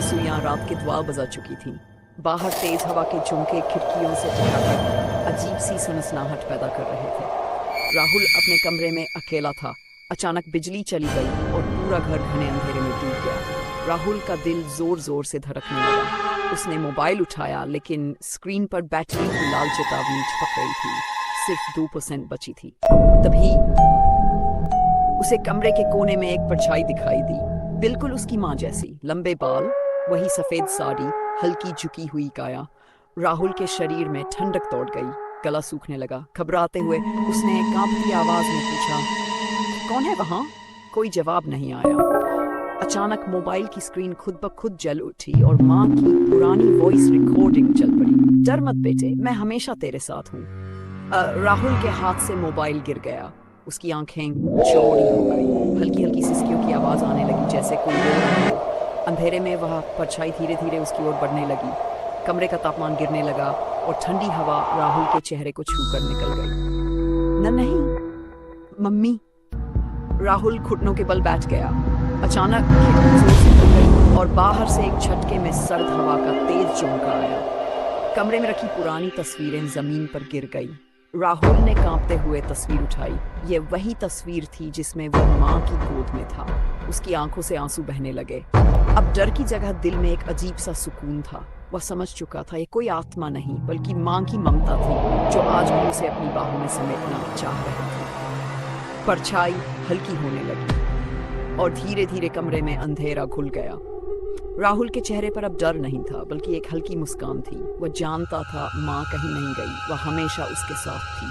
सुइयां रात के 12 बजा चुकी थीं। बाहर तेज हवा के झोंके खिड़कियों से टकराकर अजीब सी सनसनाहट पैदा कर रहे थे। राहुल अपने कमरे में अकेला था। अचानक बिजली चली गई और पूरा घर घने अंधेरे में डूब गया। राहुल का दिल जोर जोर से धड़कने लगा। उसने मोबाइल उठाया, लेकिन स्क्रीन पर बैटरी की लाल चेतावनी छपक रही थी। सिर्फ 2% बची थी। तभी उसे कमरे के कोने में एक परछाई दिखाई दी, बिल्कुल उसकी माँ जैसी। लंबे बाल, वही सफेद साड़ी, हल्की झुकी हुई काया। राहुल के शरीर में ठंडक दौड़ गई, गला सूखने लगा। घबराते हुए उसने कांपती आवाज में पूछा, कौन है वहां? कोई जवाब नहीं आया। अचानक मोबाइल की स्क्रीन खुद ब खुद जल उठी और माँ की पुरानी वॉइस रिकॉर्डिंग चल पड़ी। डर मत बेटे, मैं हमेशा तेरे साथ हूँ। राहुल के हाथ से मोबाइल गिर गया। उसकी आंखें चौड़ी हो गई। हल्की हल्की सिसकियों की आवाज आने लगी, जैसे कोई रो रहा हो। अंधेरे में वह परछाई धीरे धीरे उसकी ओर बढ़ने लगी। कमरे का तापमान गिरने लगा और ठंडी हवा राहुल के चेहरे को छूकर निकल गई। नहीं मम्मी। राहुल घुटनों के बल बैठ गया। अचानक खिड़की जोर से खुल गई और बाहर से एक झटके में सर्द हवा का तेज झोंका आया। कमरे में रखी पुरानी तस्वीरें जमीन पर गिर गई। राहुल ने कांपते हुए तस्वीर उठाई। ये वही तस्वीर थी जिसमें वो माँ की गोद में था। उसकी आंखों से आंसू बहने लगे। अब डर की जगह दिल में एक अजीब सा सुकून था। वह समझ चुका था ये कोई आत्मा नहीं, बल्कि माँ की ममता थी, जो आज भी उसे अपनी बाहों में समेटना चाह रही थी। परछाई हल्की होने लगी और धीरे धीरे कमरे में अंधेरा घुल गया। राहुल के चेहरे पर अब डर नहीं था, बल्कि एक हल्की मुस्कान थी। वह जानता था माँ कहीं नहीं गई, वह हमेशा उसके साथ थी।